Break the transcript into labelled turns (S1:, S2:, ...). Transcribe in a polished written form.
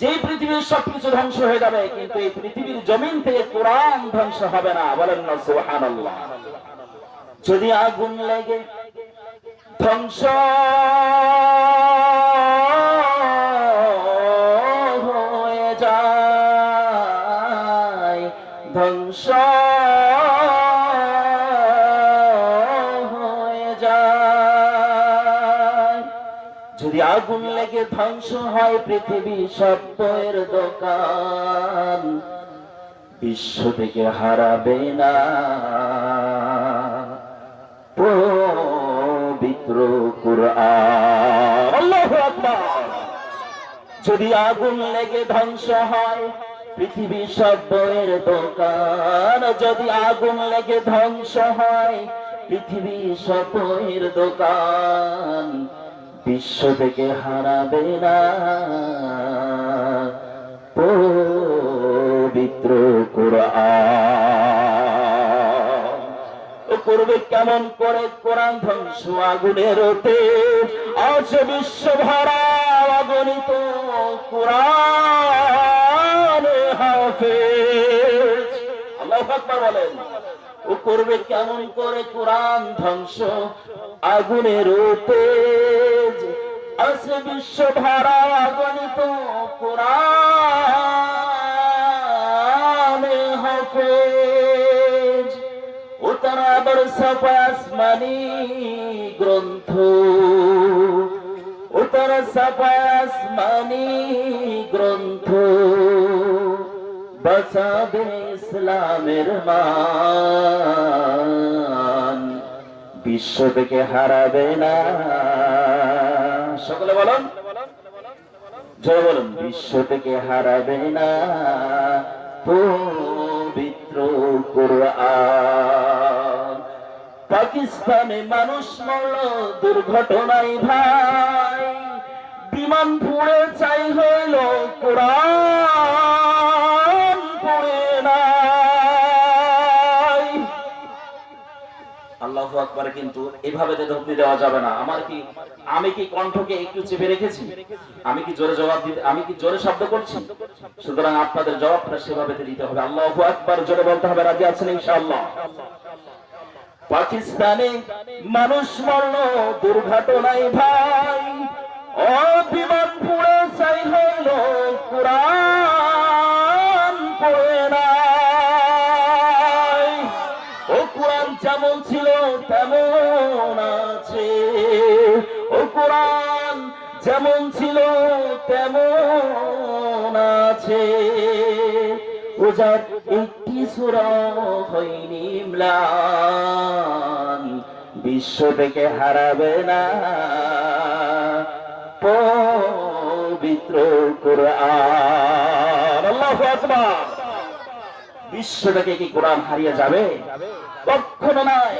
S1: যে পৃথিবীর সবকিছু ধ্বংস হয়ে যাবে, কিন্তু এই পৃথিবীর জমিন থেকে কোরআন ধ্বংস হবে না। বলেন না সুবহানাল্লাহ। যদি আগুন লেগে ধ্বংস হয়ে যায়, ধ্বংস হয়ে যায়, যদি আগুন লেগে ধ্বংস হয় পৃথিবী সব বইয়ের দোকান, বিশ্ব থেকে হারাবে না পবিত্র কুরআন। আল্লাহু আকবার। যদি আগুন লেগে ধ্বংস হয় পৃথিবী সব বইয়ের দোকান, যদি আগুন লেগে ধ্বংস হয় পৃথিবী সব বইয়ের দোকান, বিশ্ব থেকে হারাবে না পবিত্র কুরআন। ও করবে কেমন করে কোরআন ধ্বংস? আগুনের তেজ আছে বিশ্ব ভরা অগণিত কুরআন হাফেজ। আল্লাহু আকবার বলেন। ও করবে কেমন করে কোরআন ধ্বংস? আগুনের তেজ আছে বিশ্ব ভরা অগণিত কুরআন হাফেজ। ও তারা আবার ছাপায় আসমানি গ্রন্থ, ও তারা ছাপায় আসমানি গ্রন্থ, বাঁচাবে ইসলামের মান, বিশ্ব থেকে হারাবে না। সকলে বলুন, জয় বলুন, বিশ্ব থেকে হারাবে না পবিত্র কুরআন। পাকিস্তানে মানুষ মরল দুর্ঘটনায় ভাই, বিমান পুড়ে চাই হইল কোরআন পড়ে নাই। আল্লাহু আকবার। কিন্তু এভাবে ধমকি দেওয়া যাবে না। আমি কি কণ্ঠকে একটু চেপে রেখেছি? আমি কি জোরে জবাব দিতে, আমি কি জোরে শব্দ করছি? সুতরাং আপনাদের জবাবটা সেভাবে দিতে হবে। আল্লাহু আকবার জোরে বলতে হবে। রাজি আছেন ইনশাআল্লাহ? পাকিস্তানে মানুষ মরল দুর্ঘটনায় ভাই, ও বিমান পুড়ে চাই হইল কোরআন পড়ে নাই। ও কোরআন যেমন ছিল তেমন আছে, ও কোরআন যেমন ছিল তেমন আছে। ও যার একটি সূরা হয়নি ম্লান, বিশ্ব থেকে হারাবে না পবিত্র কুরআন। আল্লাহু আকবার। বিশ্ব থেকে কি কোরআন হারিয়ে যাবে? কখনো নয়।